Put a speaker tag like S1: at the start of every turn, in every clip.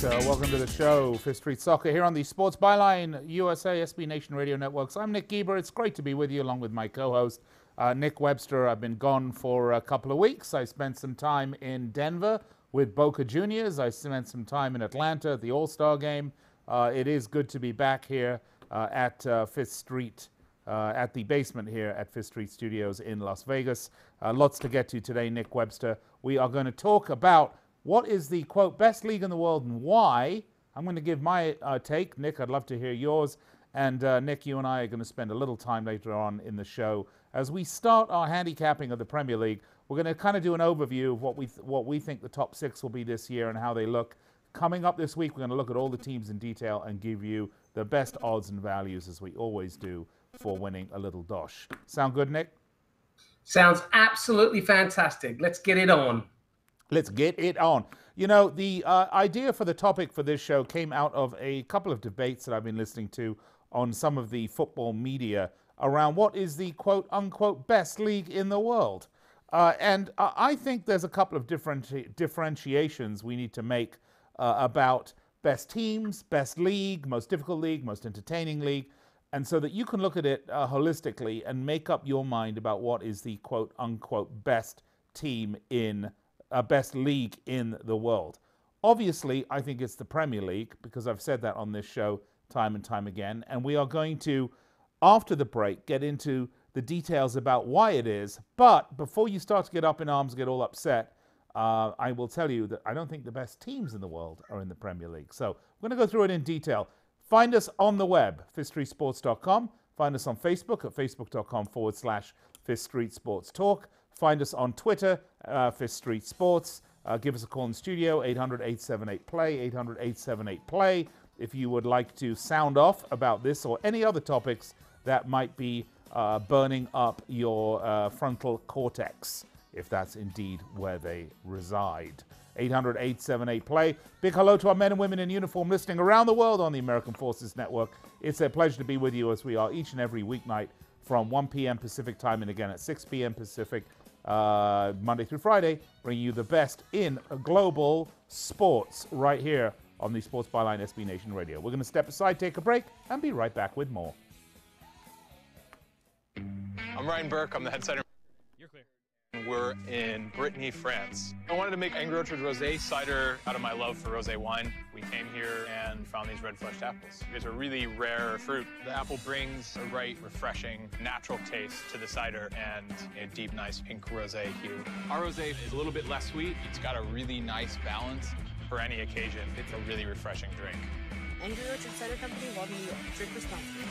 S1: Welcome to the show, Fifth Street Soccer, here on the Sports Byline USA SB Nation Radio Networks. I'm Nick Geber. It's great to be with you, along with my co-host, Nick Webster. I've been gone for a couple of weeks. I spent some time in Denver with Boca Juniors. I spent some time in Atlanta at the All-Star Game. It is good to be back here at Fifth Street, at the basement here at Fifth Street Studios in Las Vegas. Lots to get to today, Nick Webster. We are going to talk about what is the, quote, best league in the world and why. I'm going to give my take. Nick, I'd love to hear yours. And Nick, you and I are going to spend a little time later on in the show. As we start our handicapping of the Premier League, we're going to kind of do an overview of what we think the top six will be this year and how they look. Coming up this week, we're going to look at all the teams in detail and give you the best odds and values, as we always do, for winning a little dosh. Sound good, Nick?
S2: Sounds absolutely fantastic. Let's get it on.
S1: Let's get it on. You know, the idea for the topic for this show came out of a couple of debates that I've been listening to on some of the football media around what is the quote unquote best league in the world. And I think there's a couple of differentiations we need to make about best teams, best league, most difficult league, most entertaining league. And so that you can look at it holistically and make up your mind about what is the quote unquote best team in best league in the world. Obviously, I think it's the Premier League, because I've said that on this show time and time again. And we are going to, after the break, get into the details about why it is. But before you start to get up in arms, get all upset, I will tell you that I don't think the best teams in the world are in the Premier League. So we're going to go through it in detail. Find us on the web, fifthstreetsports.com. Find us on Facebook at facebook.com/Fifth Street Sports Talk. Find us on Twitter, Fifth Street Sports. Give us a call in the studio, 800-878-PLAY, 800-878-PLAY. If you would like to sound off about this or any other topics that might be burning up your frontal cortex, if that's indeed where they reside. 800-878-PLAY. Big hello to our men and women in uniform listening around the world on the American Forces Network. It's a pleasure to be with you, as we are each and every weeknight from 1 p.m. Pacific time and again at 6 p.m. Pacific, Monday through Friday, bringing you the best in global sports right here on the Sports Byline SB Nation Radio. We're going to step aside, take a break, and be right back with more.
S3: I'm Ryan Burke. I'm the head cider. You're clear. We're in Brittany, France. I wanted to make Angry Orchard Rosé cider out of my love for rosé wine. We came here and found these red-fleshed apples. It's a really rare fruit. The apple brings a right, refreshing, natural taste to the cider and a deep, nice pink rosé hue. Our rosé is a little bit less sweet. It's got a really nice balance for any occasion. It's a really refreshing drink.
S4: Angry Orchard Cider Company, Walden, New York. Drink responsibly.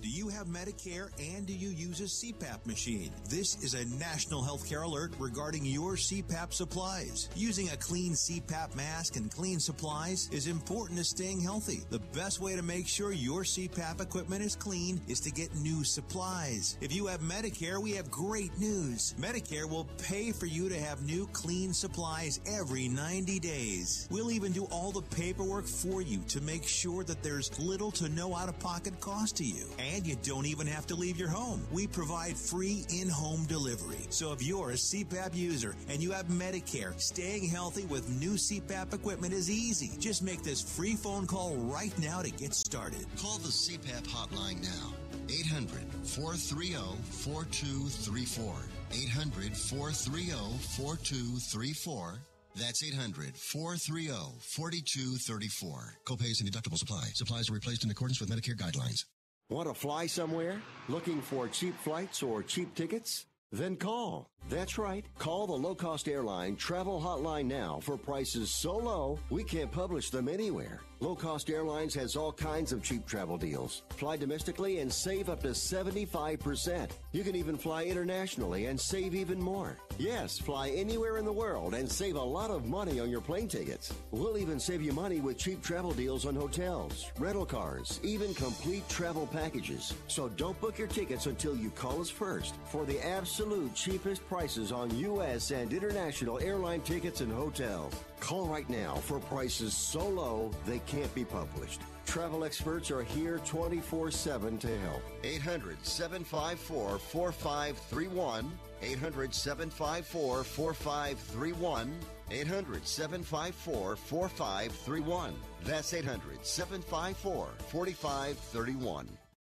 S5: Do you have Medicare and do you use a CPAP machine? This is a national healthcare alert regarding your CPAP supplies. Using a clean CPAP mask and clean supplies is important to staying healthy. The best way to make sure your CPAP equipment is clean is to get new supplies. If you have Medicare, we have great news. Medicare will pay for you to have new clean supplies every 90 days. We'll even do all the paperwork for you to make sure that there's little to no out-of-pocket cost to you. And you don't even have to leave your home. We provide free in-home delivery. So if you're a CPAP user and you have Medicare, staying healthy with new CPAP equipment is easy. Just make this free phone call right now to get started.
S6: Call the CPAP hotline now. 800-430-4234. 800-430-4234. That's 800-430-4234. Copays and deductibles apply. Supplies are replaced in accordance with Medicare guidelines.
S7: Want to fly somewhere? Looking for cheap flights or cheap tickets? Then call. That's right. Call the low-cost airline travel hotline now for prices so low we can't publish them anywhere. Low Cost Airlines has all kinds of cheap travel deals. Fly domestically and save up to 75%. You can even fly internationally and save even more. Yes, fly anywhere in the world and save a lot of money on your plane tickets. We'll even save you money with cheap travel deals on hotels, rental cars, even complete travel packages. So don't book your tickets until you call us first for the absolute cheapest prices on U.S. and international airline tickets and hotels. Call right now for prices so low they can't be published. travel experts are here 24/7 to help. 800-754-4531. 800-754-4531. 800-754-4531. That's 800-754-4531.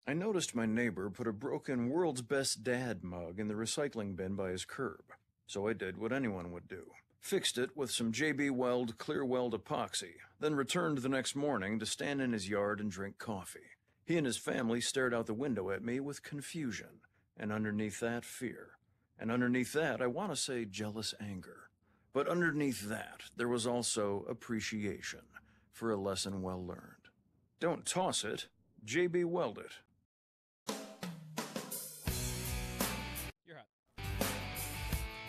S8: I noticed my neighbor put a broken World's Best Dad mug in the recycling bin by his curb. So I did what anyone would do. Fixed it with some JB Weld Clear Weld epoxy, then returned the next morning to stand in his yard and drink coffee. He and his family stared out the window at me with confusion, and underneath that, fear. And underneath that, I want to say jealous anger. But underneath that, there was also appreciation for a lesson well learned. Don't toss it, JB Weld it.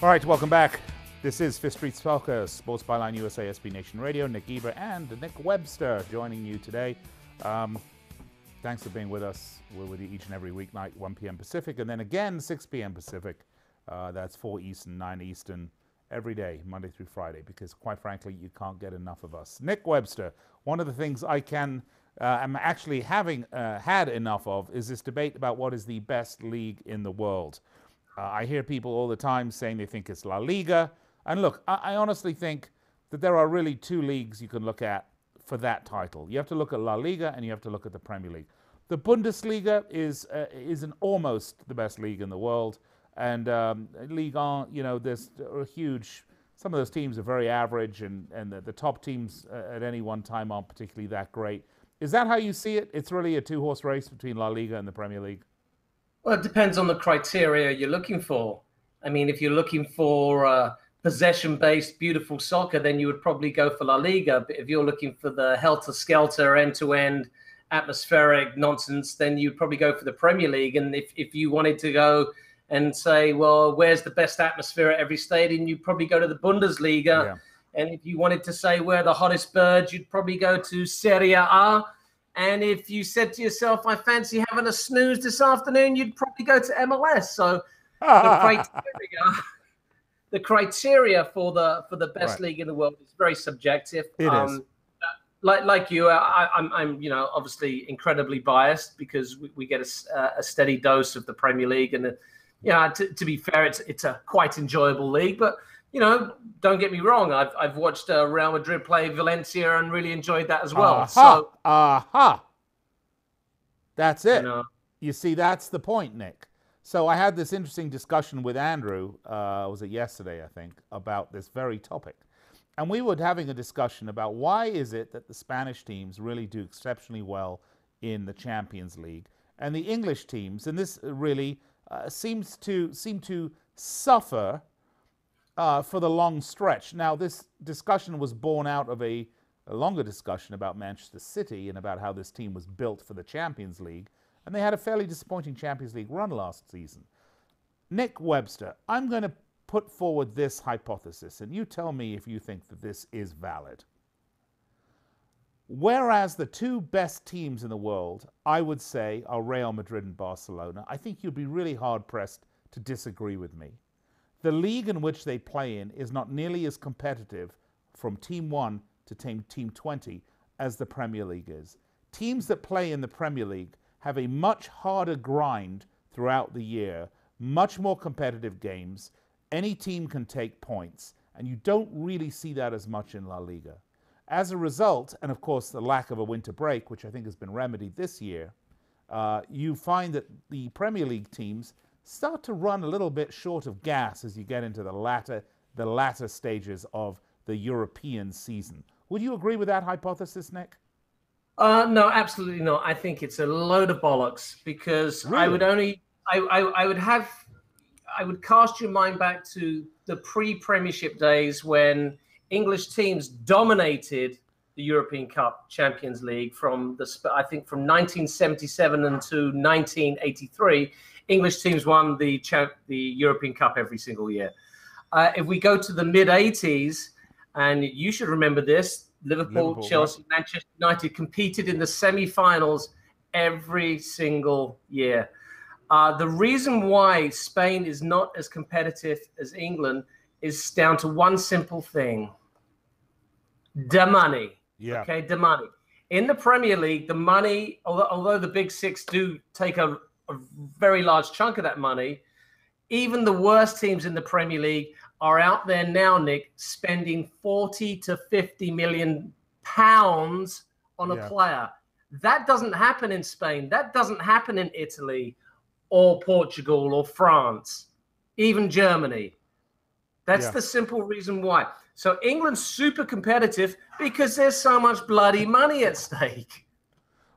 S1: All right, welcome back. This is Fifth Street Soccer, Sports Byline USA, SB Nation Radio. Nick Geber and Nick Webster joining you today. Thanks for being with us. We're with you each and every weeknight, 1 p.m. Pacific, and then again, 6 p.m. Pacific. That's 4 Eastern, 9 Eastern, every day, Monday through Friday, because quite frankly, you can't get enough of us. Nick Webster, one of the things I'm actually having had enough of is this debate about what is the best league in the world. I hear people all the time saying they think it's La Liga. And look, I honestly think that there are really two leagues you can look at for that title. You have to look at La Liga and you have to look at the Premier League. The Bundesliga is almost the best league in the world. And Ligue 1, there's a huge, some of those teams are very average and the top teams at any one time aren't particularly that great. Is that how you see it? It's really a two-horse race between La Liga and the Premier League?
S2: Well, it depends on the criteria you're looking for. I mean, if you're looking for possession-based, beautiful soccer, then you would probably go for La Liga. But if you're looking for the helter-skelter, end-to-end, atmospheric nonsense, then you'd probably go for the Premier League. And if you wanted to go and say, well, where's the best atmosphere at every stadium, you'd probably go to the Bundesliga. Yeah. And if you wanted to say where the hottest birds, you'd probably go to Serie A. And if you said to yourself, I fancy having a snooze this afternoon, you'd probably go to MLS. So the criteria for the best league in the world is very subjective.
S1: It is.
S2: Like you, I'm obviously incredibly biased because we get a steady dose of the Premier League, and to be fair, it's a quite enjoyable league. But don't get me wrong, I've watched Real Madrid play Valencia and really enjoyed that as well.
S1: That's it. You see, that's the point, Nick. So I had this interesting discussion with Andrew, was it yesterday, I think, about this very topic. And we were having a discussion about why is it that the Spanish teams really do exceptionally well in the Champions League, and the English teams, and this really seem to suffer for the long stretch. Now, this discussion was born out of a longer discussion about Manchester City and about how this team was built for the Champions League, and they had a fairly disappointing Champions League run last season. Nick Webster, I'm going to put forward this hypothesis, and you tell me if you think that this is valid. Whereas the two best teams in the world, I would say, are Real Madrid and Barcelona, I think you'd be really hard-pressed to disagree with me. The league in which they play in is not nearly as competitive from Team 1 to Team 20 as the Premier League is. Teams that play in the Premier League have a much harder grind throughout the year, much more competitive games. Any team can take points, and you don't really see that as much in La Liga. As a result, and of course the lack of a winter break, which I think has been remedied this year, you find that the Premier League teams start to run a little bit short of gas as you get into the latter stages of the European season. Would you agree with that hypothesis, Nick?
S2: No, absolutely not. I think it's a load of bollocks because really? I would cast your mind back to the pre-Premiership days when English teams dominated the European Cup Champions League from 1977 until 1983. English teams won the European Cup every single year. If we go to the mid-'80s, and you should remember this, Liverpool, Chelsea, right? Manchester United competed in the semi-finals every single year. The reason why Spain is not as competitive as England is down to one simple thing. The money. Yeah. Okay, the money. In the Premier League, the money, although the Big Six do take a very large chunk of that money, even the worst teams in the Premier League are out there now, Nick, spending 40 to 50 million pounds on a player. That doesn't happen in Spain. That doesn't happen in Italy or Portugal or France, even Germany. That's the simple reason why. So England's super competitive because there's so much bloody money at stake.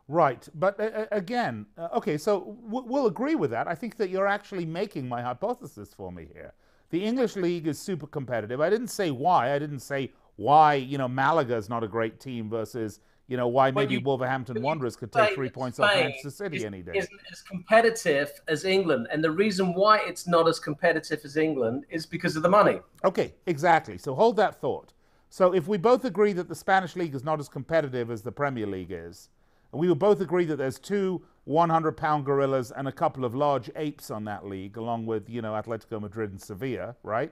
S1: Right. But again, okay, so we'll agree with that. I think that you're actually making my hypothesis for me here. The English league is super competitive. I didn't say why. I didn't say why, Malaga is not a great team versus, why maybe Wolverhampton Wanderers could take 3 points off Manchester City any day.
S2: Isn't as competitive as England. And the reason why it's not as competitive as England is because of the money.
S1: Okay, exactly. So hold that thought. So if we both agree that the Spanish league is not as competitive as the Premier League is, and we would both agree that there's 2 100-pound gorillas and a couple of large apes on that league, along with, Atletico Madrid and Sevilla, right?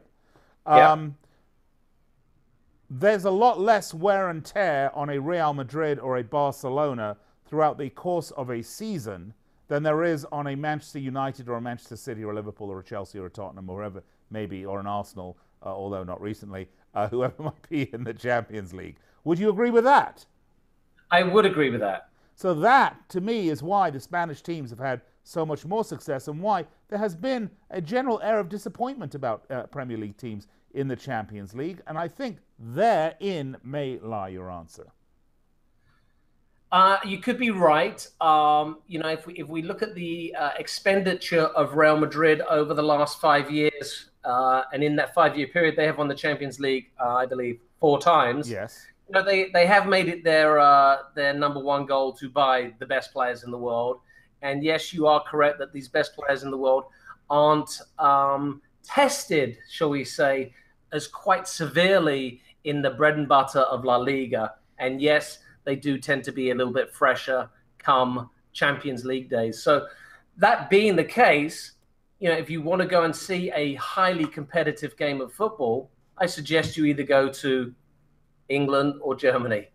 S1: There's a lot less wear and tear on a Real Madrid or a Barcelona throughout the course of a season than there is on a Manchester United or a Manchester City or a Liverpool or a Chelsea or a Tottenham or whoever, maybe, or an Arsenal, although not recently, whoever might be in the Champions League. Would you agree with that?
S2: I would agree with that.
S1: So that, to me, is why the Spanish teams have had so much more success and why there has been a general air of disappointment about Premier League teams in the Champions League. And I think therein may lie your answer.
S2: You could be right. If we look at the expenditure of Real Madrid over the last 5 years, and in that 5-year period, they have won the Champions League, I believe, 4 times.
S1: Yes.
S2: They have made it their number one goal to buy the best players in the world. And yes, you are correct that these best players in the world aren't tested, shall we say, as quite severely in the bread and butter of La Liga. And yes, they do tend to be a little bit fresher come Champions League days. So that being the case, if you want to go and see a highly competitive game of football, I suggest you either go to England or Germany.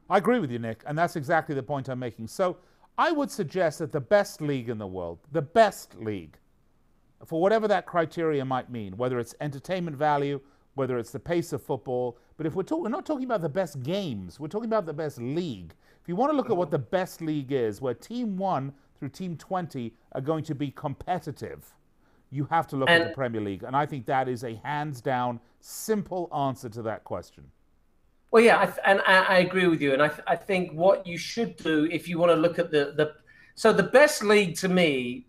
S1: I agree with you, Nick, and that's exactly the point I'm making. So I would suggest that the best league in the world, the best league, for whatever that criteria might mean, whether it's entertainment value, whether it's the pace of football, but if we're not talking about the best games, we're talking about the best league. If you want to look at what the best league is, where Team 1 through Team 20 are going to be competitive, you have to look at the Premier League. And I think that is a hands-down, simple answer to that question.
S2: Well, yeah, I agree with you. And I think what you should do if you want to look at so the best league to me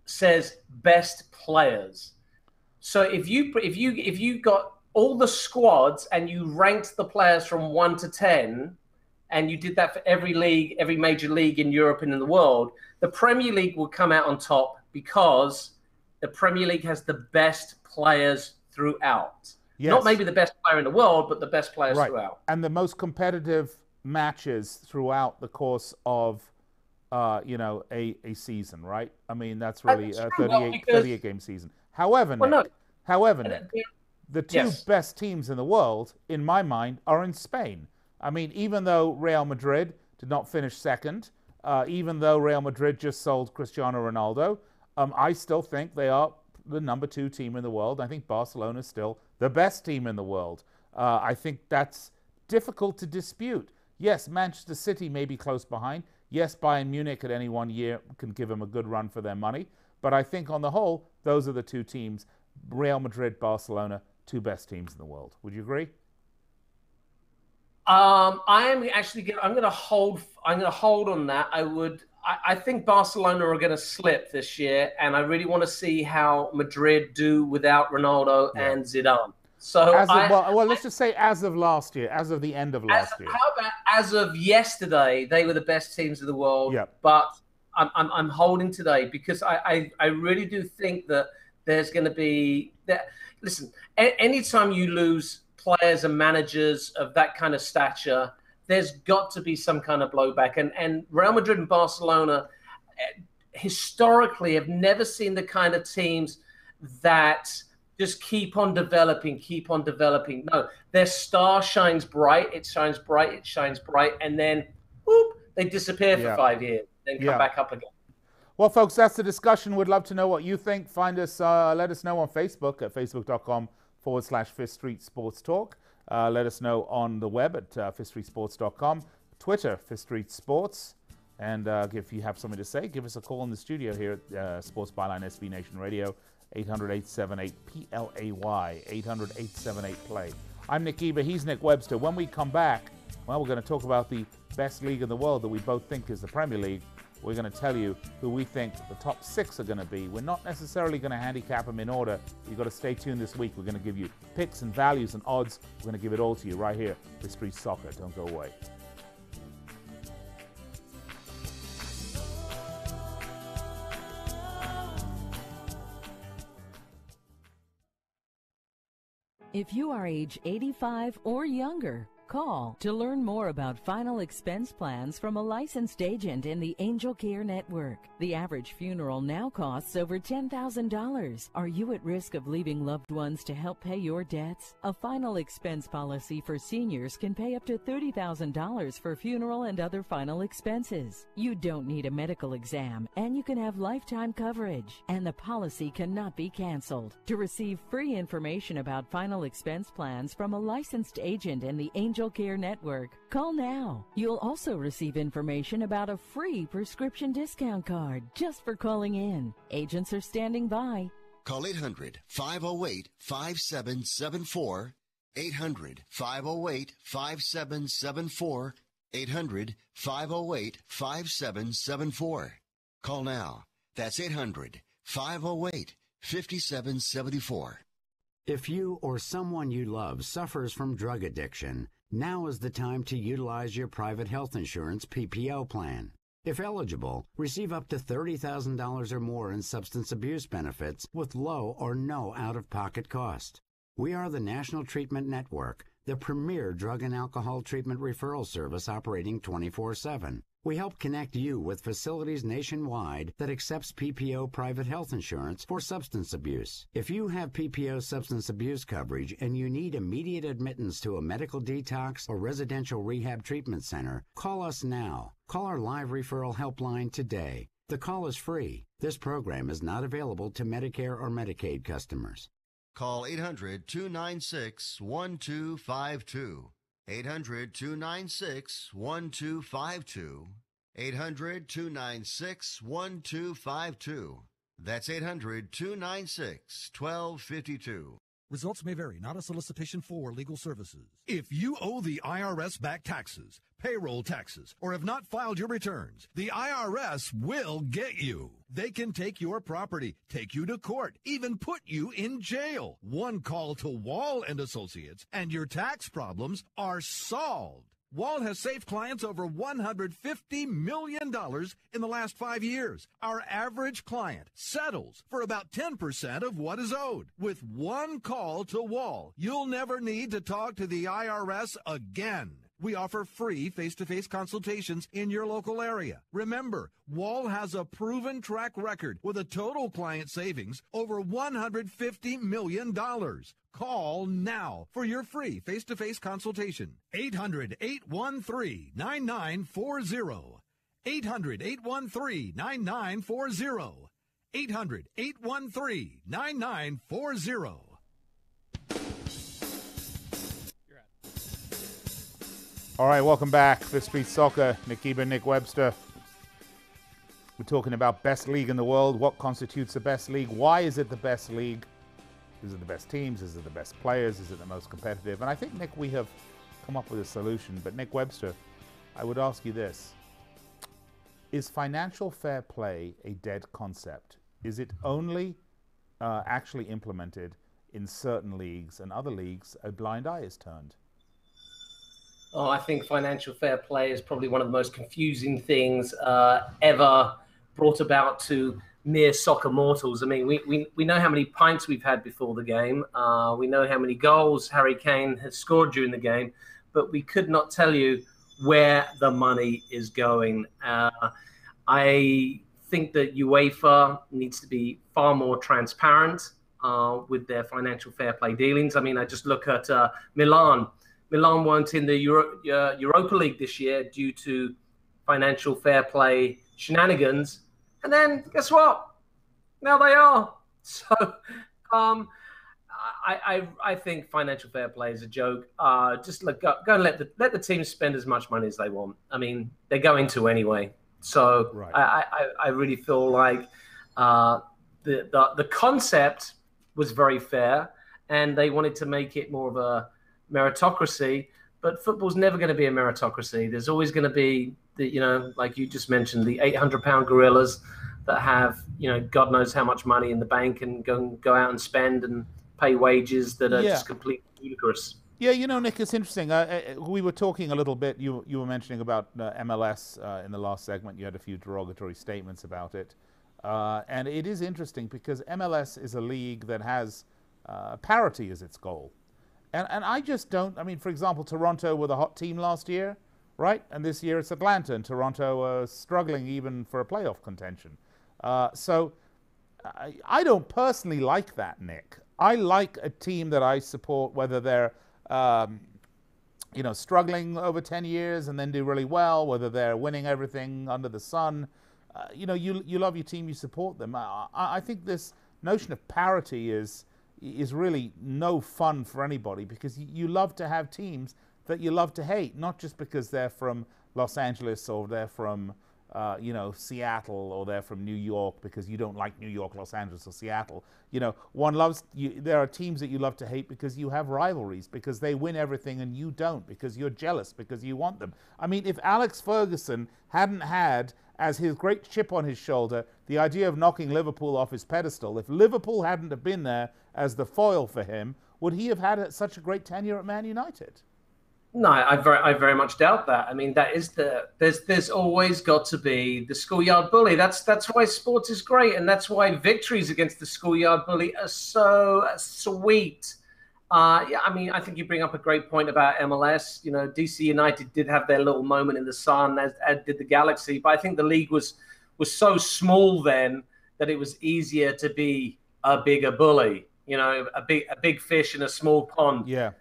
S2: says best players. So if you got all the squads and you ranked the players from 1 to 10, and you did that for every league, every major league in Europe and in the world, the Premier League will come out on top because the Premier League has the best players throughout. Yes. Not maybe the best player in the world, but the best players throughout. And the most competitive matches throughout the course of, a season, right? I mean, that's really a 38-game season. However, Nick, the two best teams in the world, in my mind, are in Spain. I mean, even though Real Madrid did not finish second, even though Real Madrid just sold Cristiano Ronaldo, I still think they are the number 2 team in the world. I think Barcelona is still the best team in the world. I think that's difficult to dispute. Yes, Manchester City may be close behind. Yes, Bayern Munich at any one year can give them a good run for their money. But I think on the whole, those are the 2 teams, Real Madrid, Barcelona, 2 best teams in the world. Would you agree? I'm going to hold on that. I think Barcelona are going to slip this year, and I really want to see how Madrid do without Ronaldo and Zidane. So let's just say as of last year, as of the end of last year. How about as of yesterday, they were the best teams in the world. Yeah. But I'm holding today because I really do think that there's going to be that. Listen, anytime you lose players and managers of that kind of stature, there's got to be some kind of blowback. And Real Madrid and Barcelona historically have never seen the kind of teams that just keep on developing. No, their star shines bright. It shines bright. And then whoop, they disappear for 5 years, then come back up again.
S1: Well, folks, that's the discussion. We'd love to know what you think. Find us, let us know on Facebook at facebook.com/Fifth Street Sports Talk. Let us know on the web at fifthstreetsports.com, Twitter, Fifth Street Sports. And if you have something to say, give us a call in the studio here at Sports Byline SB Nation Radio, 800-878-PLAY, 800-878-PLAY. I'm Nick Eber, he's Nick Webster. When we come back, well, we're going to talk about the best league in the world that we both think is the Premier League. We're going to tell you who we think the top 6 are going to be. We're not necessarily going to handicap them in order. You've got to stay tuned this week. We're going to give you picks and values and odds. We're going to give it all to you right here with Street Soccer. Don't go away.
S9: If you are age 85 or younger, call to learn more about final expense plans from a licensed agent in the Angel Care Network. The average funeral now costs over $10,000. Are you at risk of leaving loved ones to help pay your debts? A final expense policy for seniors can pay up to $30,000 for funeral and other final expenses. You don't need a medical exam, and you can have lifetime coverage, and the policy cannot be canceled. To receive free information about final expense plans from a licensed agent in the Angel Care Network, call now. You'll also receive information about a free prescription discount card just for calling in. Agents are standing by.
S7: Call 800-508-5774. 800-508-5774. 800-508-5774. Call now. That's 800-508-5774.
S10: If you or someone you love suffers from drug addiction, now is the time to utilize your private health insurance PPO plan. If eligible, receive up to $30,000 or more in substance abuse benefits with low or no out-of-pocket cost. We are the National Treatment Network, the premier drug and alcohol treatment referral service operating 24/7. We help connect you with facilities nationwide that accepts PPO private health insurance for substance abuse. If you have PPO substance abuse coverage and you need immediate admittance to a medical detox or residential rehab treatment center, call us now. Call our live referral helpline today. The call is free. This program is not available to Medicare or Medicaid customers.
S7: Call 800-296-1252. 800-296-1252. 800-296-1252. That's 800-296-1252.
S11: Results may vary, not a solicitation for legal services. If you owe the IRS back taxes, payroll taxes, or have not filed your returns, the IRS will get you. They can take your property, take you to court, even put you in jail. One call to Wall & Associates, and your tax problems are solved. Wall has saved clients over $150 million in the last 5 years. Our average client settles for about 10% of what is owed. With one call to Wall, you'll never need to talk to the IRS again. We offer free face-to-face consultations in your local area. Remember, Wall has a proven track record with a total client savings over $150 million. Call now for your free face-to-face consultation. 800-813-9940. 800-813-9940. 800-813-9940.
S1: All right, welcome back. Fifth Street Soccer, Nick Eber, Nick Webster. We're talking about best league in the world. What constitutes the best league? Why is it the best league? Is it the best teams? Is it the best players? Is it the most competitive? And I think, Nick, we have come up with a solution. But Nick Webster, I would ask you this. Is financial fair play a dead concept? Is it only actually implemented in certain leagues, and other leagues a blind eye is turned?
S2: Oh, I think financial fair play is probably one of the most confusing things ever brought about to mere soccer mortals. I mean, we know how many pints we've had before the game. We know how many goals Harry Kane has scored during the game, but we could not tell you where the money is going. I think that UEFA needs to be far more transparent with their financial fair play dealings. I mean, I just look at Milan. Milan weren't in the Europa League this year due to financial fair play shenanigans. And then guess what? Now they are. So I think financial fair play is a joke. Just go and let the teams spend as much money as they want. I mean, they're going to anyway. So right. I really feel like the concept was very fair, and they wanted to make it more of a meritocracy. But football's never going to be a meritocracy. There's always going to be like you just mentioned, the 800-pound gorillas that have God knows how much money in the bank and go out and spend and pay wages that are just completely ludicrous.
S1: Yeah, Nick, it's interesting. We were talking a little bit. You were mentioning about MLS in the last segment. You had a few derogatory statements about it, and it is interesting because MLS is a league that has parity as its goal, and I just don't. I mean, for example, Toronto were the hot team last year, right? And this year it's Atlanta, and Toronto are struggling even for a playoff contention. So I don't personally like that, Nick. I like a team that I support, whether they're struggling over 10 years and then do really well, whether they're winning everything under the sun. You love your team, you support them. I think this notion of parity is really no fun for anybody, because you love to have teams that you love to hate, not just because they're from Los Angeles or they're from Seattle, or they're from New York because you don't like New York, Los Angeles, or Seattle. There are teams that you love to hate because you have rivalries, because they win everything and you don't, because you're jealous, because you want them. I mean, if Alex Ferguson hadn't had as his great chip on his shoulder the idea of knocking Liverpool off his pedestal, if Liverpool hadn't have been there as the foil for him, would he have had such a great tenure at Man United?
S2: No, I very much doubt that. I mean, that is there's always got to be the schoolyard bully. That's why sports is great, and that's why victories against the schoolyard bully are so sweet. I mean, I think you bring up a great point about MLS. DC United did have their little moment in the sun, as did the Galaxy, but I think the league was so small then that it was easier to be a bigger bully. A big fish in a small pond. Yeah.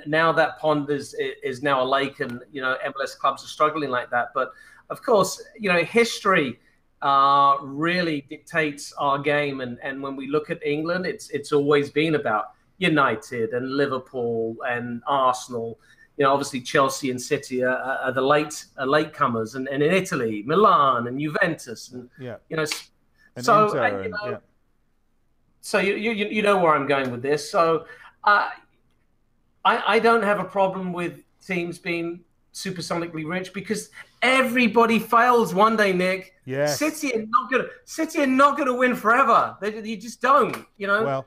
S2: Now that pond is now a lake, and MLS clubs are struggling like that. But of course, history really dictates our game, and when we look at England, it's always been about United and Liverpool and Arsenal. Obviously Chelsea and City are the latecomers, and in Italy, Milan and Juventus, and
S1: and
S2: so
S1: Inter,
S2: so you know where I'm going with this. So. I don't have a problem with teams being supersonically rich, because everybody fails one day, Nick.
S1: Yes.
S2: City are not gonna win forever. You just don't.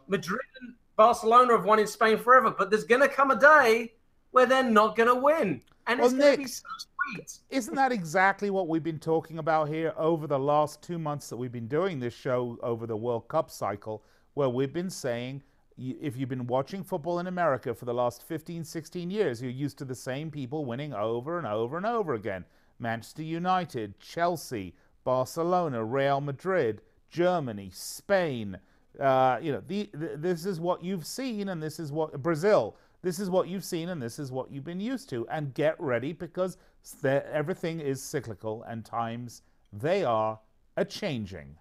S2: Madrid and Barcelona have won in Spain forever, but there's gonna come a day where they're not gonna win, and it's gonna be so sweet.
S1: Isn't that exactly what we've been talking about here over the last 2 months that we've been doing this show over the World Cup cycle, where we've been saying, if you've been watching football in America for the last 15, 16 years, you're used to the same people winning over and over and over again. Manchester United, Chelsea, Barcelona, Real Madrid, Germany, Spain. This is what you've seen, and this is what Brazil. This is what you've seen, and this is what you've been used to. And get ready, because everything is cyclical, and times, they are a-changing.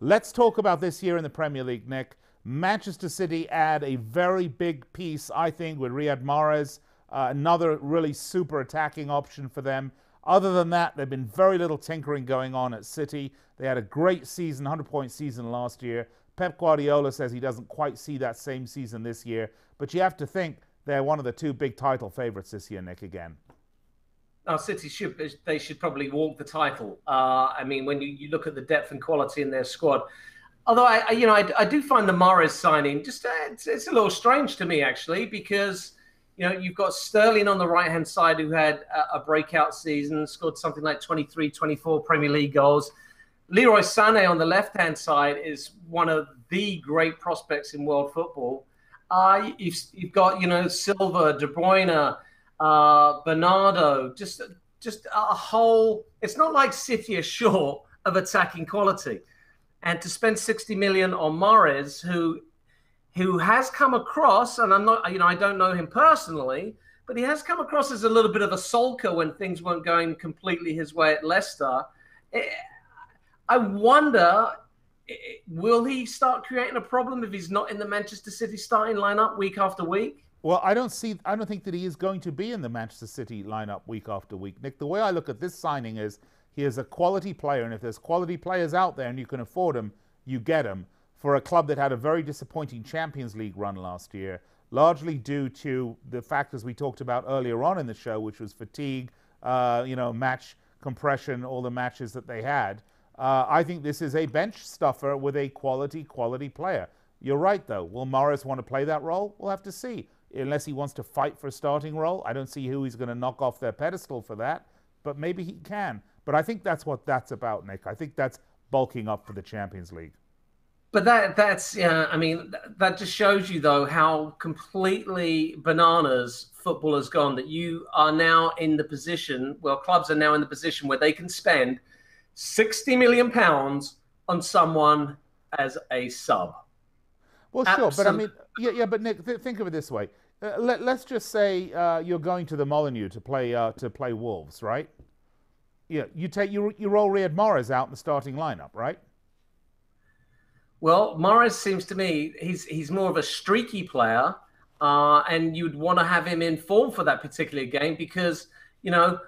S1: Let's talk about this year in the Premier League, Nick. Manchester City add a very big piece, I think, with Riyad Mahrez, another really super attacking option for them. Other than that, there's been very little tinkering going on at City. They had a great season, 100-point season last year. Pep Guardiola says he doesn't quite see that same season this year, but you have to think they're one of the two big title favorites this year, Nick, again.
S2: City should probably walk the title. I mean, when you look at the depth and quality in their squad. Although I do find the Mahrez signing it's a little strange to me, actually, because you've got Sterling on the right hand side, who had a breakout season, scored something like 23, 24 Premier League goals. Leroy Sané on the left hand side is one of the great prospects in world football. You've got Silva, De Bruyne, Bernardo, just a whole. It's not like City are short of attacking quality. And to spend 60 million on Mahrez, who has come across, and I'm not, I don't know him personally, but he has come across as a little bit of a sulker when things weren't going completely his way at Leicester. I wonder, will he start creating a problem if he's not in the Manchester City starting lineup week after week?
S1: Well, I don't think that he is going to be in the Manchester City lineup week after week. Nick, the way I look at this signing is he is a quality player, and if there's quality players out there and you can afford them, you get them. For a club that had a very disappointing Champions League run last year, largely due to the factors we talked about earlier on in the show, which was fatigue, match compression, all the matches that they had. I think this is a bench stuffer with a quality player. You're right, though. Will Morris want to play that role? We'll have to see. Unless he wants to fight for a starting role, I don't see who he's going to knock off their pedestal for that, but maybe he can. But I think that's what that's about, Nick. I think that's bulking up for the Champions League.
S2: But that's I mean, that just shows you, though, how completely bananas football has gone, that you are now in the position, well, clubs are now in the position where they can spend £60 million on someone as a sub.
S1: Well, sure, but I mean, but Nick, think of it this way. Let's just say you're going to the Molineux to play Wolves, right? Yeah, you roll Riyad Mahrez out in the starting lineup, right?
S2: Well, Mahrez seems to me he's more of a streaky player, and you'd want to have him in form for that particular game because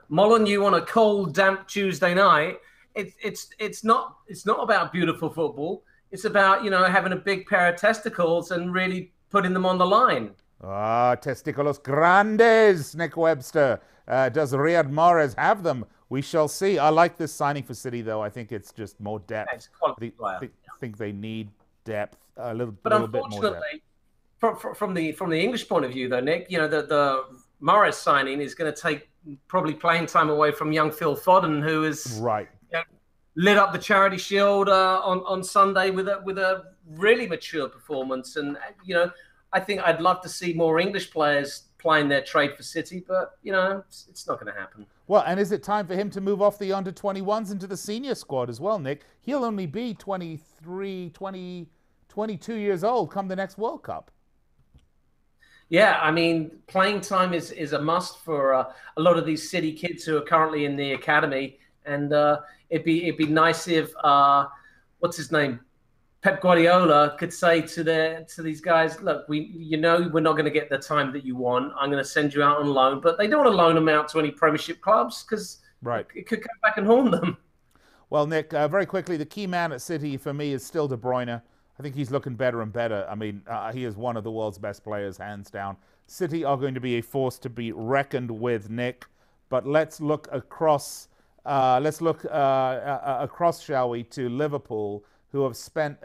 S2: Molineux on a cold, damp Tuesday night. It's not about beautiful football. It's about having a big pair of testicles and really putting them on the line.
S1: Testículos grandes, Nick Webster. Does Riyad Mahrez have them? We shall see. I like this signing for City, though. I think it's just more depth. I think they need depth, a little bit more depth. But
S2: unfortunately, from the English point of view, though, Nick, the Mahrez signing is going to take probably playing time away from young Phil Foden, who is lit up the Charity Shield on Sunday with a really mature performance. And I think I'd love to see more English players playing their trade for City, but it's not going to happen.
S1: Well, and is it time for him to move off the under-21s into the senior squad as well, Nick? He'll only be 23, 22 years old come the next World Cup.
S2: Yeah, I mean, playing time is a must for a lot of these City kids who are currently in the academy. And it'd be nice if what's his name, Pep Guardiola could say to these guys, look, we're not going to get the time that you want. I'm going to send you out on loan, but they don't want to loan them out to any Premiership clubs because it could come back and haunt them.
S1: Well, Nick, very quickly, the key man at City for me is still De Bruyne. I think he's looking better and better. I mean, he is one of the world's best players, hands down. City are going to be a force to be reckoned with, Nick. But let's look across. Across, shall we, to Liverpool, who have spent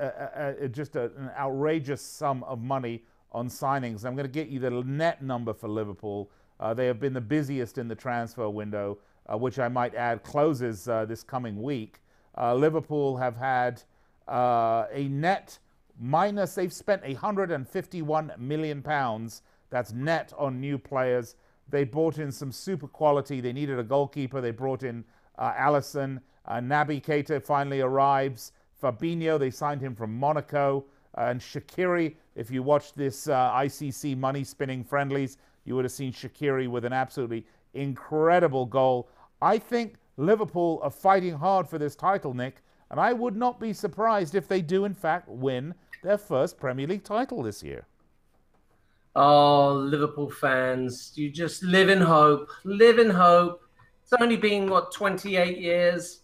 S1: just an outrageous sum of money on signings. I'm going to get you the net number for Liverpool. They have been the busiest in the transfer window, which I might add closes this coming week. Liverpool have had a net minus. They've spent £151 million. That's net on new players. They brought in some super quality. They needed a goalkeeper. They brought in Alisson. Naby Keita finally arrives. Fabinho, they signed him from Monaco. And Shaqiri, if you watched this ICC money spinning friendlies, you would have seen Shaqiri with an absolutely incredible goal. I think Liverpool are fighting hard for this title, Nick, and I would not be surprised if they do, in fact, win their first Premier League title this year.
S2: Oh, Liverpool fans, you just live in hope. Live in hope. It's only been, 28 years?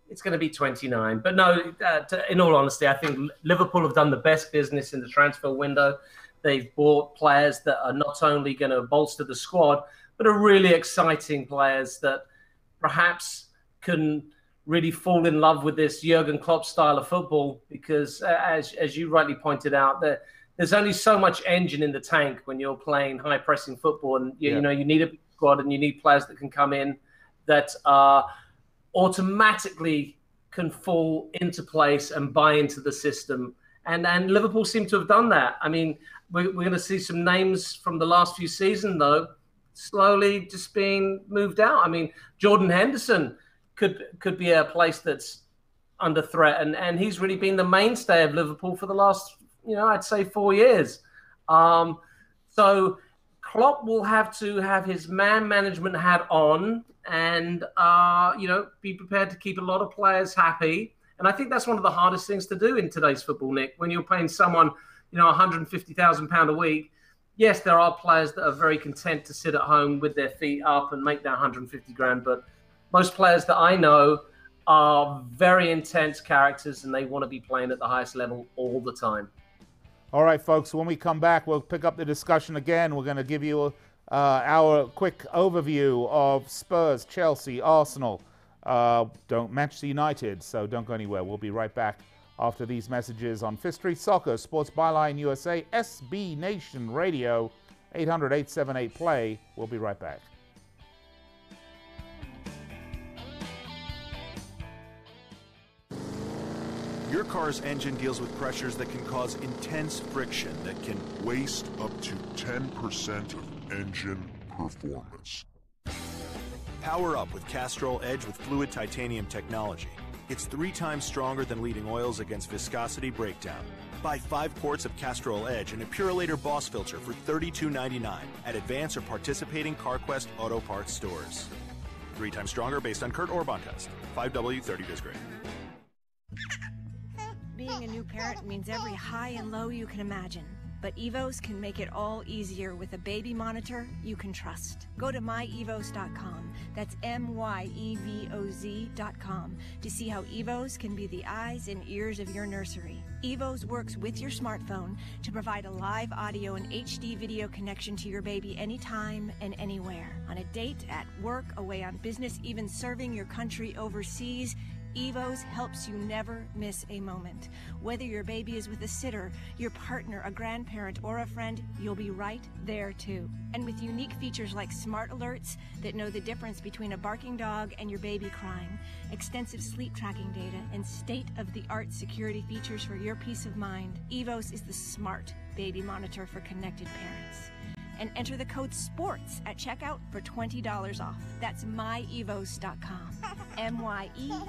S2: It's going to be 29. But no, in all honesty, I think Liverpool have done the best business in the transfer window. They've bought players that are not only going to bolster the squad, but are really exciting players that perhaps can really fall in love with this Jurgen Klopp style of football. Because as you rightly pointed out, there's only so much engine in the tank when you're playing high-pressing football. And, you know, you need a squad and you need players that can come in that automatically can fall into place and buy into the system. And Liverpool seem to have done that. I mean, we're going to see some names from the last few seasons, though, slowly just being moved out. I mean, Jordan Henderson could be a place that's under threat. And he's really been the mainstay of Liverpool for the last, I'd say 4 years. So Klopp will have to have his man management hat on and, be prepared to keep a lot of players happy. And I think that's one of the hardest things to do in today's football, Nick. When you're paying someone, £150,000 a week, yes, there are players that are very content to sit at home with their feet up and make that 150 grand. But most players that I know are very intense characters and they want to be playing at the highest level all the time.
S1: All right, folks, when we come back, we'll pick up the discussion again. We're going to give you our quick overview of Spurs, Chelsea, Arsenal, Manchester United, so don't go anywhere. We'll be right back after these messages on Fifth Street Soccer, Sports Byline USA, SB Nation Radio, 800-878-PLAY. We'll be right back.
S12: Your car's engine deals with pressures that can cause intense friction that can
S13: waste up to 10% of engine performance.
S12: Power up with Castrol Edge with fluid titanium technology. It's 3 times stronger than leading oils against viscosity breakdown. Buy 5 quarts of Castrol Edge and a Purolator Boss filter for $32.99 at Advance or participating CarQuest Auto Parts stores. 3 times stronger based on Kurt Orban test. 5W30 disc grade.
S14: Being a new parent means every high and low you can imagine. But Evos can make it all easier with a baby monitor you can trust. Go to myevos.com, that's MYEVOZ.com, to see how Evos can be the eyes and ears of your nursery. Evos works with your smartphone to provide a live audio and HD video connection to your baby anytime and anywhere. On a date, at work, away on business, even serving your country overseas, Evos helps you never miss a moment. Whether your baby is with a sitter, your partner, a grandparent, or a friend, you'll be right there too. And with unique features like smart alerts that know the difference between a barking dog and your baby crying, extensive sleep tracking data, and state-of-the-art security features for your peace of mind, Evos is the smart baby monitor for connected parents. And enter the code SPORTS at checkout for $20 off. That's myevos.com. MYEVOZ.com.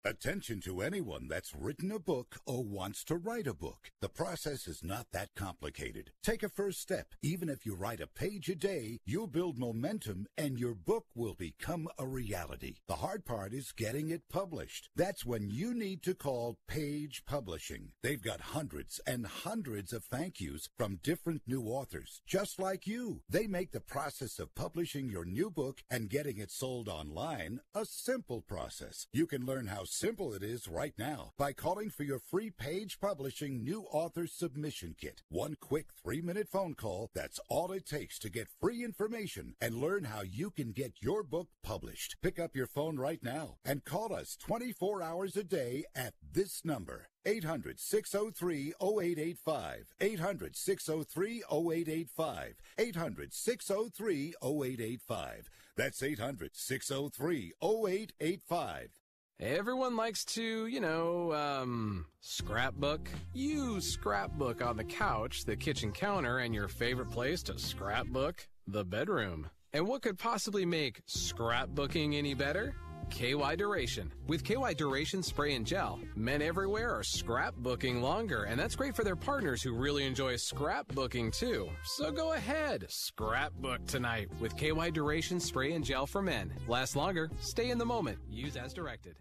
S15: Attention to anyone that's written a book or wants to write a book. The process is not that complicated. Take a first step. Even if you write a page a day, you'll build momentum and your book will become a reality. The hard part is getting it published. That's when you need to call Page Publishing. They've got hundreds and hundreds of thank yous from different new authors, just like you. They make the process of publishing your new book and getting it sold online a simple process. You can learn how simple it is right now by calling for your free Page Publishing New Author Submission Kit. One quick 3-minute phone call, that's all it takes to get free information and learn how you can get your book published. Pick up your phone right now and call us 24 hours a day at this number. 800-603-0885. 800-603-0885. 800-603-0885. That's 800-603-0885.
S16: Everyone likes to, scrapbook. You scrapbook on the couch, the kitchen counter, and your favorite place to scrapbook, the bedroom. And what could possibly make scrapbooking any better? KY Duration. With KY Duration Spray and Gel, men everywhere are scrapbooking longer, and that's great for their partners who really enjoy scrapbooking too. So go ahead, scrapbook tonight with KY Duration Spray and Gel for men. Last longer, stay in the moment. Use as directed.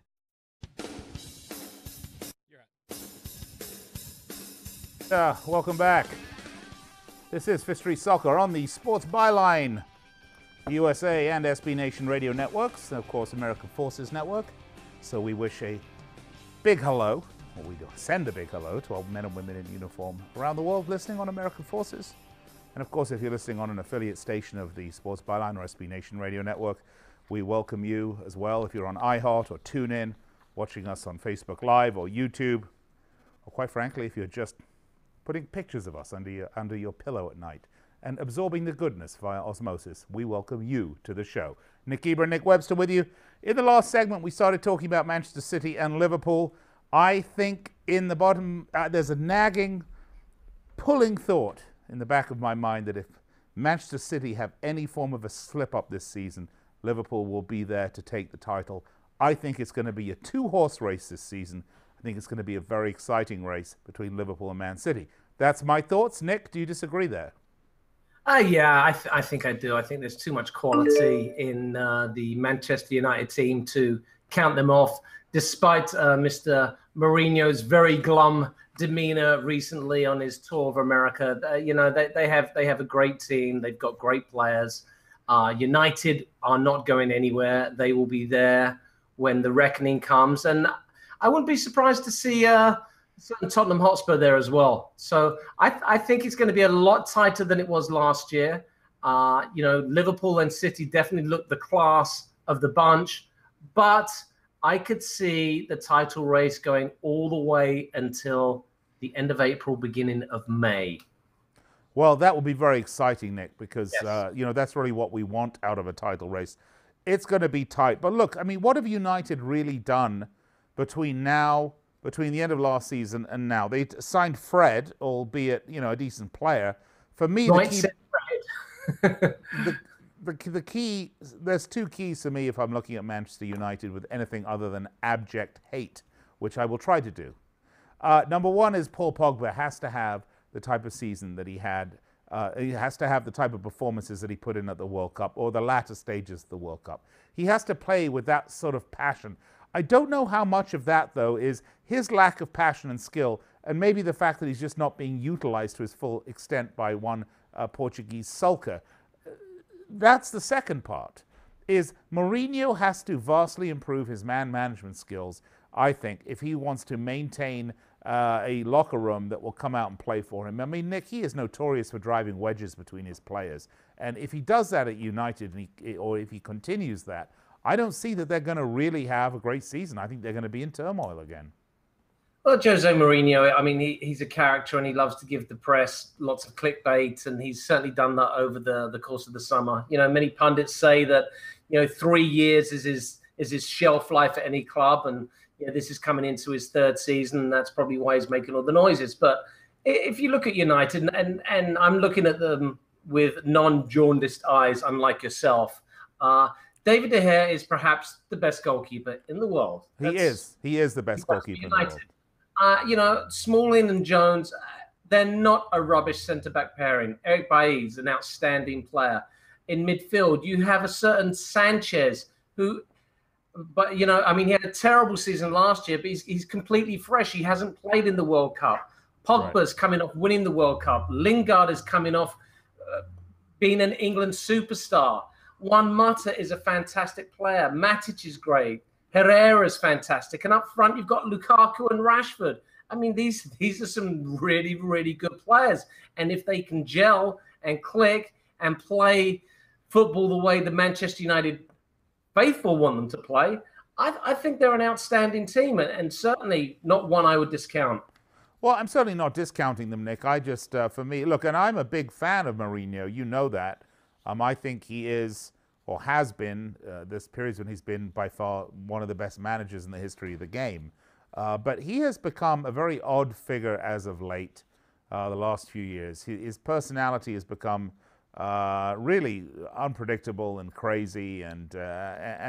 S1: Welcome back. This is Fifth Street Soccer on the Sports Byline USA and SB Nation Radio Networks, and of course American Forces Network. So we wish a big hello, or we send a big hello to all men and women in uniform around the world listening on American Forces. And of course, if you're listening on an affiliate station of the Sports Byline or SB Nation Radio Network, we welcome you as well. If you're on iHeart or TuneIn, watching us on Facebook Live or YouTube, or quite frankly, if you're just putting pictures of us under your pillow at night and absorbing the goodness via osmosis, we welcome you to the show. Nick Eber and Nick Webster with you. In the last segment, we started talking about Manchester City and Liverpool. I think in the bottom, there's a nagging, pulling thought in the back of my mind that if Manchester City have any form of a slip-up this season, Liverpool will be there to take the title. I think it's going to be a 2-horse race this season. I think it's going to be a very exciting race between Liverpool and Man City. That's my thoughts. Nick, do you disagree there?
S2: Yeah, I think I do. I think there's too much quality in the Manchester United team to count them off, despite Mr. Mourinho's very glum demeanor recently on his tour of America. They have a great team. They've got great players. United are not going anywhere. They will be there when the reckoning comes. And I wouldn't be surprised to see certain Tottenham Hotspur there as well. So I think it's going to be a lot tighter than it was last year. Liverpool and City definitely look the class of the bunch, but I could see the title race going all the way until the end of April, beginning of May.
S1: Well, that will be very exciting, Nick, because
S2: Yes.
S1: That's really what we want out of a title race. It's going to be tight. But look, I mean, what have United really done between the end of last season and now? They signed Fred, albeit, a decent player. For me, the key, there's two keys to me if I'm looking at Manchester United with anything other than abject hate, which I will try to do. Number one is Paul Pogba has to have the type of season that he had. He has to have the type of performances that he put in at the World Cup or the latter stages of the World Cup. He has to play with that sort of passion. I don't know how much of that, though, is his lack of passion and skill, and maybe the fact that he's just not being utilized to his full extent by one Portuguese sulker. That's the second part, is Mourinho has to vastly improve his man management skills, I think, if he wants to maintain a locker room that will come out and play for him. I mean, Nick, he is notorious for driving wedges between his players. And if he does that at United, or if he continues that, I don't see that they're going to really have a great season. I think they're going to be in turmoil again.
S2: Well, Jose Mourinho, I mean, he's a character and he loves to give the press lots of clickbait, and he's certainly done that over the course of the summer. Many pundits say that, 3 years is his shelf life at any club, and this is coming into his third season, and that's probably why he's making all the noises. But if you look at United, and I'm looking at them with non-jaundiced eyes, unlike yourself, David De Gea is perhaps the best goalkeeper in the world.
S1: He is the best goalkeeper in the world.
S2: Smalling and Jones, they're not a rubbish centre-back pairing. Eric Bailly's an outstanding player. In midfield, you have a certain Sanchez who, he had a terrible season last year, but he's completely fresh. He hasn't played in the World Cup. Pogba's coming off winning the World Cup. Lingard is coming off being an England superstar. Juan Mata is a fantastic player. Matic is great. Herrera's fantastic. And up front, you've got Lukaku and Rashford. I mean, these are some really, really good players. And if they can gel and click and play football the way the Manchester United faithful want them to play, I think they're an outstanding team, and certainly not one I would discount.
S1: Well, I'm certainly not discounting them, Nick. I just, for me, look, and I'm a big fan of Mourinho. You know that. I think he is, or has been, this periods when he's been by far one of the best managers in the history of the game. But he has become a very odd figure as of late, the last few years. His personality has become really unpredictable and crazy and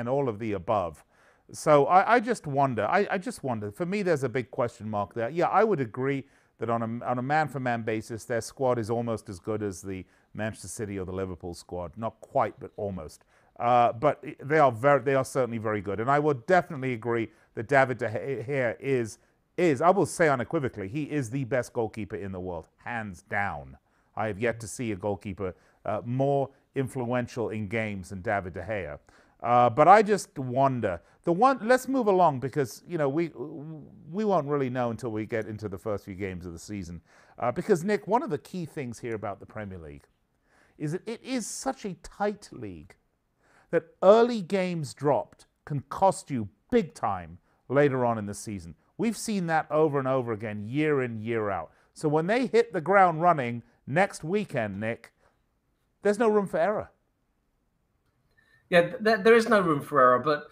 S1: all of the above. So I just wonder. I just wonder. For me, there's a big question mark there. Yeah, I would agree that on a man-for-man basis, their squad is almost as good as the Manchester City or the Liverpool squad. Not quite, but almost. But they are certainly very good. And I would definitely agree that David De Gea is, I will say unequivocally, he is the best goalkeeper in the world, hands down. I have yet to see a goalkeeper more influential in games than David De Gea. But I just wonder. Let's move along, because we won't really know until we get into the first few games of the season. Because Nick, one of the key things here about the Premier League is that it is such a tight league that early games dropped can cost you big time later on in the season. We've seen that over and over again, year in, year out. So when they hit the ground running next weekend, Nick, there's no room for error.
S2: Yeah, there is no room for error. But,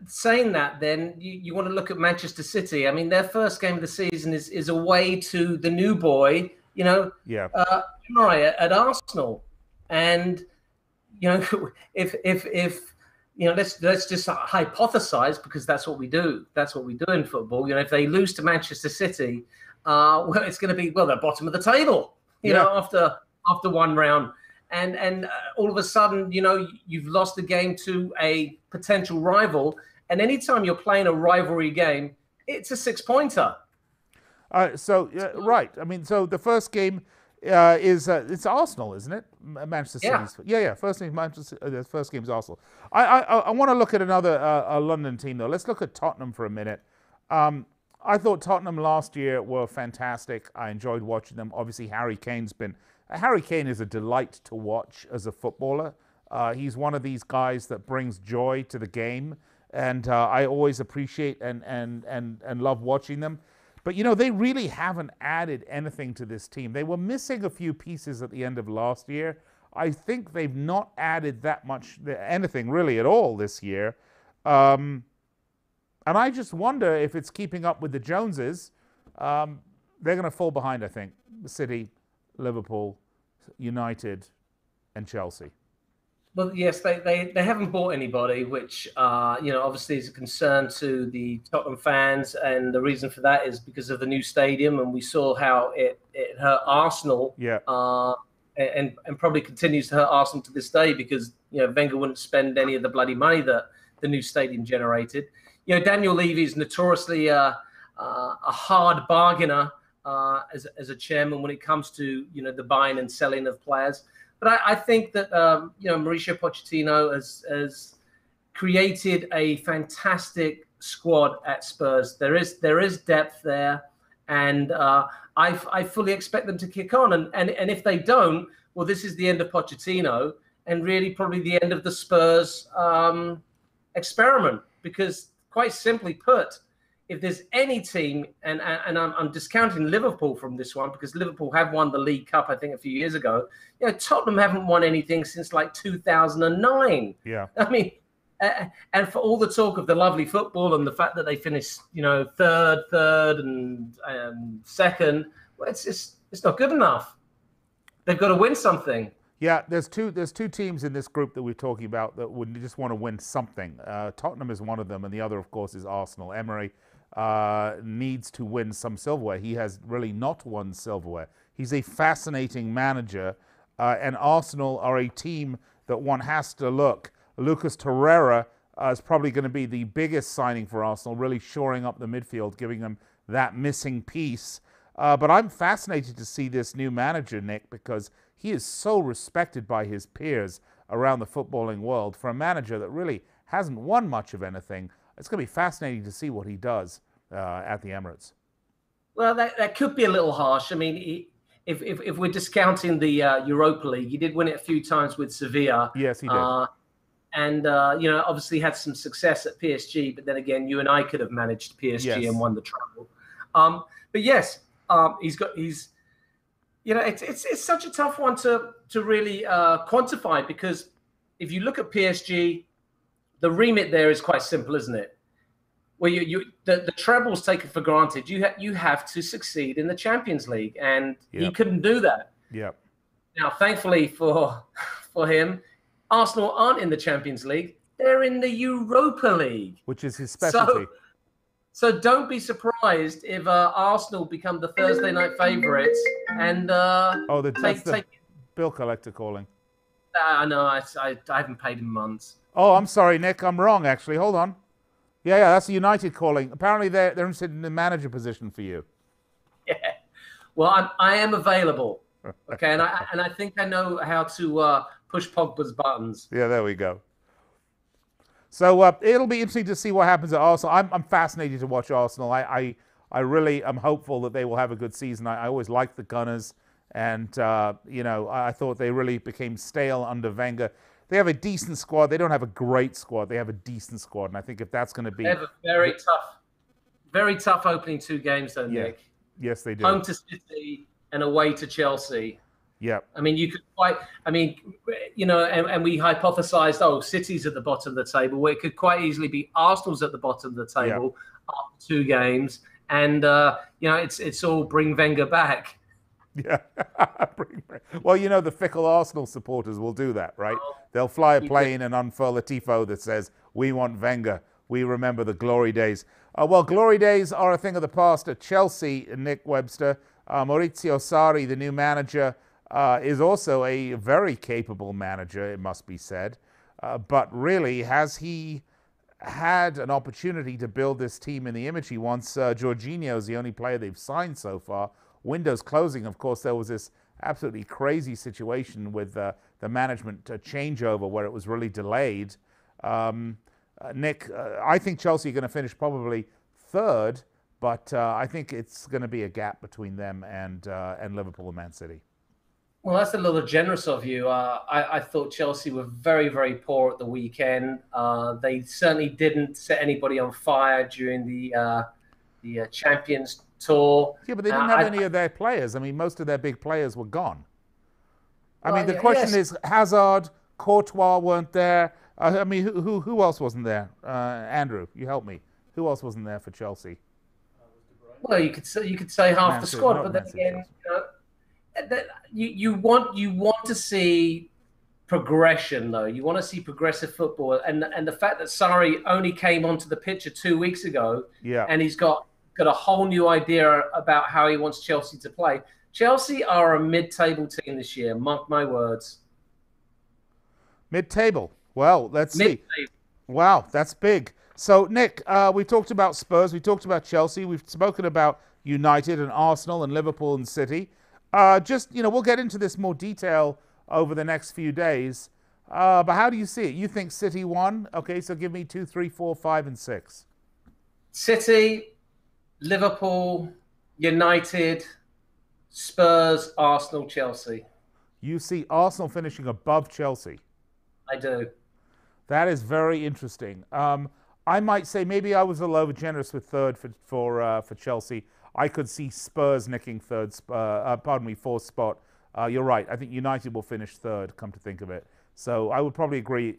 S2: saying that, then you want to look at Manchester City. I mean, their first game of the season is away to the new boy, at Arsenal. And, if let's just hypothesize, because that's what we do. That's what we do in football. If they lose to Manchester City, well, it's going to be, well, the bottom of the table, you know, after one round. And all of a sudden, you know, you've lost the game to a potential rival. And anytime you're playing a rivalry game, it's a 6-pointer.
S1: Right. I mean, so the first game is it's Arsenal, isn't it? Manchester City's. Yeah. First game, the first game's Arsenal. I want to look at another London team though. Let's look at Tottenham for a minute. I thought Tottenham last year were fantastic. I enjoyed watching them. Obviously, Harry Kane is a delight to watch as a footballer. He's one of these guys that brings joy to the game, and I always appreciate and love watching them. But, you know, they really haven't added anything to this team. They were missing a few pieces at the end of last year. I think they've not added that much, anything really at all this year. And I just wonder if it's keeping up with the Joneses. They're going to fall behind, I think. City, Liverpool, United, and Chelsea.
S2: Well, yes, they haven't bought anybody, which, you know, obviously is a concern to the Tottenham fans. And the reason for that is because of the new stadium. And we saw how it hurt Arsenal.
S1: Yeah.
S2: And probably continues to hurt Arsenal to this day because, you know, Wenger wouldn't spend any of the bloody money that the new stadium generated. You know, Daniel Levy is notoriously a hard bargainer as a chairman when it comes to, you know, the buying and selling of players. But I think that, you know, Mauricio Pochettino has created a fantastic squad at Spurs. There is depth there, and I fully expect them to kick on. And if they don't, well, this is the end of Pochettino and really probably the end of the Spurs experiment. Because quite simply put, if there's any team, and I'm discounting Liverpool from this one because Liverpool have won the League Cup, I think, a few years ago. You know, Tottenham haven't won anything since like 2009.
S1: Yeah.
S2: I mean, and for all the talk of the lovely football and the fact that they finished, you know, third and second, well, it's not good enough. They've got to win something.
S1: Yeah, there's two teams in this group that we're talking about that would just want to win something. Tottenham is one of them, and the other, of course, is Arsenal. Emery needs to win some silverware. He has really not won silverware. He's a fascinating manager, and Arsenal are a team that one has to look. Lucas Torreira is probably going to be the biggest signing for Arsenal, really shoring up the midfield, giving them that missing piece. But I'm fascinated to see this new manager, Nick, because he is so respected by his peers around the footballing world. For a manager that really hasn't won much of anything, it's going to be fascinating to see what he does at the Emirates.
S2: Well, that could be a little harsh. I mean, if we're discounting the Europa League, he did win it a few times with Sevilla.
S1: Yes, he did.
S2: And, you know, obviously had some success at PSG. But then again, you and I could have managed PSG and won the treble. But yes, he's you know, it's such a tough one to really quantify, because if you look at PSG, the remit there is quite simple, isn't it? Well, the treble's taken for granted. You have to succeed in the Champions League, and he couldn't do that.
S1: Yep.
S2: Now, thankfully for him, Arsenal aren't in the Champions League; they're in the Europa League,
S1: which is his specialty.
S2: So don't be surprised if Arsenal become the Thursday night favourites and
S1: that's the bill collector calling.
S2: No, I haven't paid in months.
S1: Oh, I'm sorry, Nick. I'm wrong, actually. Hold on. Yeah, that's United calling. Apparently, they're interested in the manager position for you.
S2: Yeah. Well, I am available. Okay, and I think I know how to push Pogba's buttons.
S1: Yeah, there we go. So it'll be interesting to see what happens at Arsenal. I'm fascinated to watch Arsenal. I really am hopeful that they will have a good season. I always liked the Gunners, and you know, I thought they really became stale under Wenger. They have a decent squad. They don't have a great squad. They have a decent squad, and I think if that's going to be...
S2: They have a very tough opening 2 games, though, Nick.
S1: Yes, they do.
S2: Home to City and away to Chelsea.
S1: Yeah.
S2: I mean, you know, and we hypothesized, City's at the bottom of the table, where it could quite easily be Arsenal's at the bottom of the table after 2 games. And, you know, it's all bring Wenger back.
S1: Yeah. Well, you know, the fickle Arsenal supporters will do that, right? They'll fly a plane and unfurl a tifo that says, "We want Wenger. We remember the glory days." Well, glory days are a thing of the past at Chelsea, Nick Webster. Maurizio Sarri, the new manager, is also a very capable manager, it must be said. But really, has he had an opportunity to build this team in the image he wants? Jorginho is the only player they've signed so far. Windows closing, of course, there was this absolutely crazy situation with the management changeover where it was really delayed. Nick, I think Chelsea are going to finish probably third, but I think it's going to be a gap between them and Liverpool and Man City.
S2: Well, that's a little generous of you. I thought Chelsea were very, very poor at the weekend. They certainly didn't set anybody on fire during the Champions Tour.
S1: Yeah, but they didn't have any of their players. I mean, most of their big players were gone. I mean, the question is, Hazard, Courtois weren't there. I mean, who else wasn't there? Andrew, you help me. Who else wasn't there for Chelsea?
S2: Well, you could say half the squad, but then again, you want to see progression, though. You want to see progressive football, and the fact that Sarri only came onto the picture 2 weeks ago, and he's got a whole new idea about how he wants Chelsea to play. Chelsea are a mid-table team this year. Mark my words.
S1: Mid-table. Well, let's see. Wow, that's big. So, Nick, we talked about Spurs, we talked about Chelsea, we've spoken about United and Arsenal and Liverpool and City. We'll get into this more detail over the next few days. But how do you see it? You think City won? Okay, so give me 2, 3, 4, 5, and 6.
S2: City, Liverpool, United, Spurs, Arsenal, Chelsea.
S1: You see Arsenal finishing above Chelsea?
S2: I do.
S1: That is very interesting. I might say maybe I was a little generous with third for Chelsea. I could see Spurs nicking fourth spot. You're right. I think United will finish third, come to think of it. So I would probably agree.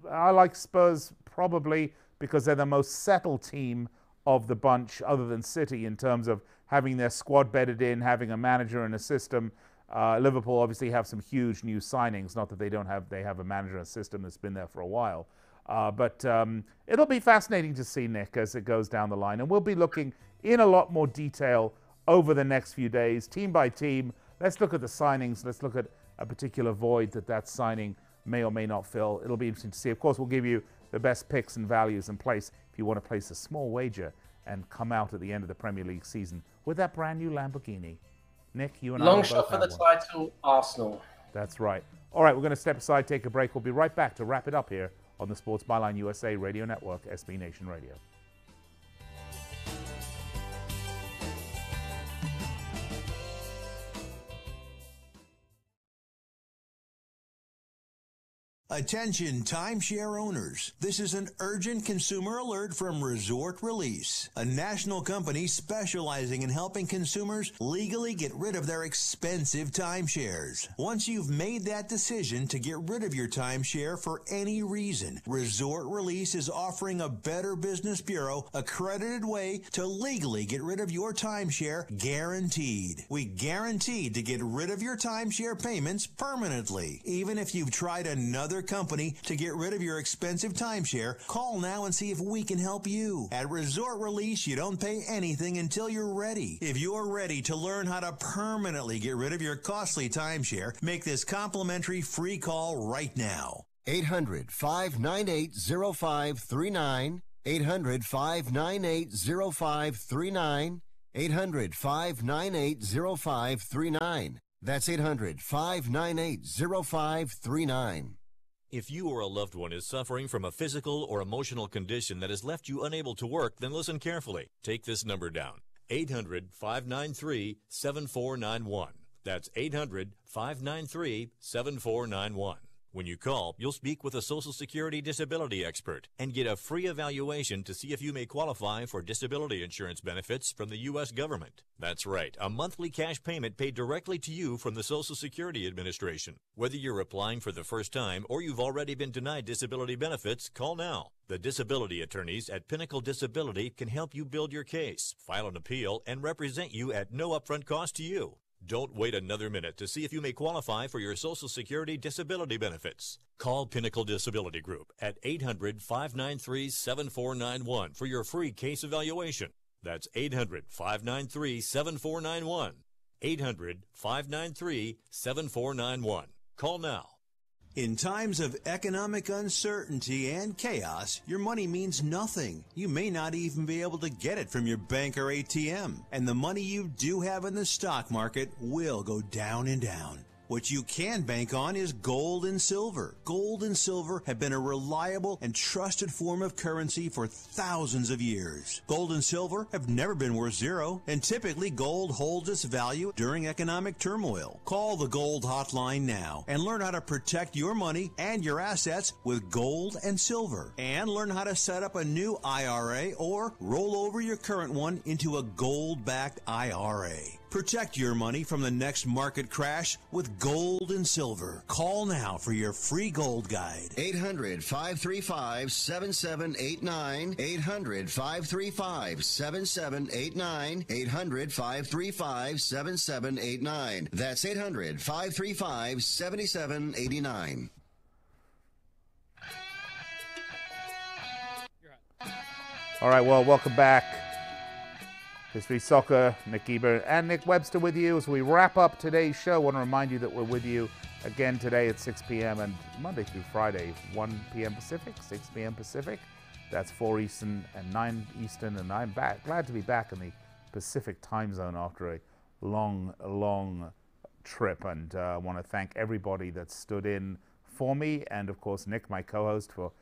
S1: I like Spurs probably because they're the most settled team of the bunch other than City in terms of having their squad bedded in, having a manager and a system. Liverpool obviously have some huge new signings. Not that they have a manager and a system that's been there for a while. But it'll be fascinating to see, Nick, as it goes down the line. And we'll be looking in a lot more detail over the next few days, team by team. Let's look at the signings. Let's look at a particular void that signing may or may not fill. It'll be interesting to see. Of course, we'll give you the best picks and values in place if you want to place a small wager and come out at the end of the Premier League season with that brand new Lamborghini. Nick, you and I
S2: long shot for the title, Arsenal.
S1: That's right. All right, we're going to step aside, take a break. We'll be right back to wrap it up here on the Sports Byline USA Radio Network, SB Nation Radio.
S5: Attention timeshare owners. This is an urgent consumer alert from Resort Release, a national company specializing in helping consumers legally get rid of their expensive timeshares. Once you've made that decision to get rid of your timeshare for any reason, Resort Release is offering a Better Business Bureau accredited way to legally get rid of your timeshare guaranteed. We guaranteed to get rid of your timeshare payments permanently. Even if you've tried another company to get rid of your expensive timeshare, call now and see if we can help you. At Resort Release, you don't pay anything until you're ready. If you're ready to learn how to permanently get rid of your costly timeshare, make this complimentary free call right now.
S7: 800-598-0539. 800-598-0539. 800-598-0539. That's 800-598-0539.
S17: If you or a loved one is suffering from a physical or emotional condition that has left you unable to work, then listen carefully. Take this number down, 800-593-7491. That's 800-593-7491. When you call, you'll speak with a Social Security disability expert and get a free evaluation to see if you may qualify for disability insurance benefits from the U.S. government. That's right, a monthly cash payment paid directly to you from the Social Security Administration. Whether you're applying for the first time or you've already been denied disability benefits, call now. The disability attorneys at Pinnacle Disability can help you build your case, file an appeal, and represent you at no upfront cost to you. Don't wait another minute to see if you may qualify for your Social Security disability benefits. Call Pinnacle Disability Group at 800-593-7491 for your free case evaluation. That's 800-593-7491. 800-593-7491. Call now.
S5: In times of economic uncertainty and chaos, your money means nothing. You may not even be able to get it from your bank or ATM. And the money you do have in the stock market will go down and down. What you can bank on is gold and silver. Gold and silver have been a reliable and trusted form of currency for thousands of years. Gold and silver have never been worth zero, and typically gold holds its value during economic turmoil. Call the Gold Hotline now and learn how to protect your money and your assets with gold and silver. And learn how to set up a new IRA or roll over your current one into a gold-backed IRA. Protect your money from the next market crash with gold and silver. Call now for your free gold guide.
S7: 800-535-7789. 800-535-7789. 800-535-7789. That's 800-535-7789.
S1: All right, well, welcome back. History Soccer, Nick Geber and Nick Webster with you as we wrap up today's show. I want to remind you that we're with you again today at 6 p.m. and Monday through Friday, 1 p.m. Pacific, 6 p.m. Pacific. That's 4 Eastern and 9 Eastern, and I'm glad to be back in the Pacific time zone after a long trip. And I want to thank everybody that stood in for me, and of course Nick, my co-host, for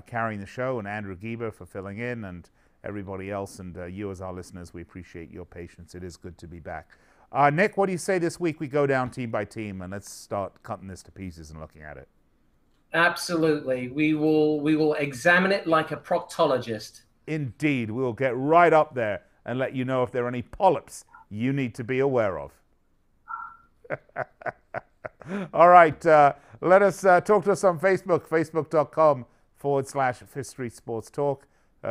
S1: carrying the show, and Andrew Geber for filling in, and everybody else, and you as our listeners, we appreciate your patience. It is good to be back. Nick, what do you say this week we go down team by team and let's start cutting this to pieces and looking at it?
S2: Absolutely. We will examine it like a proctologist.
S1: Indeed. We will get right up there and let you know if there are any polyps you need to be aware of. All right. Let us talk to us on Facebook, facebook.com/Fifth Street Sports Talk.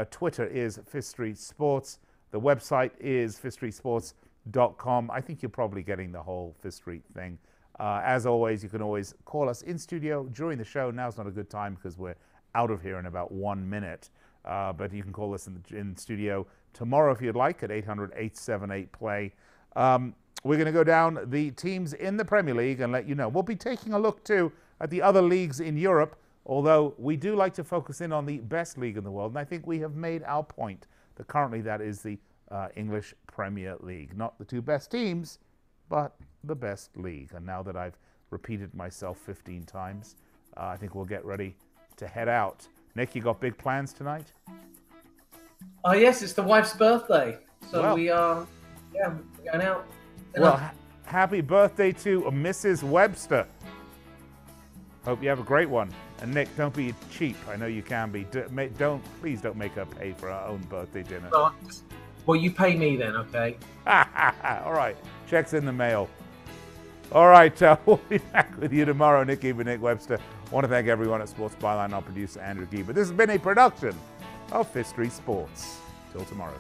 S1: Twitter is Fifth Street Sports. The website is fifthstreetsports.com. I think you're probably getting the whole Fifth Street thing. As always, you can always call us in studio during the show. Now's not a good time because we're out of here in about 1 minute. But you can call us in studio tomorrow if you'd like at 800-878-PLAY. We're going to go down the teams in the Premier League and let you know. We'll be taking a look, too, at the other leagues in Europe, although we do like to focus in on the best league in the world, and I think we have made our point that currently that is the English Premier League. Not the two best teams, but the best league. And now that I've repeated myself 15 times, I think we'll get ready to head out. Nick, you got big plans tonight?
S2: Oh, yes, it's the wife's birthday. So we are, we're going out.
S1: Well, happy birthday to Mrs. Webster. Hope you have a great one. And Nick, don't be cheap. I know you can be. Please don't make her pay for her own birthday dinner.
S2: Well, you pay me then, okay?
S1: All right. Check's in the mail. All right. We'll be back with you tomorrow. Nick Geber, Nick Webster. I want to thank everyone at Sports Byline, our producer, Andrew Geber. This has been a production of Fifth Street Sports. Till tomorrow.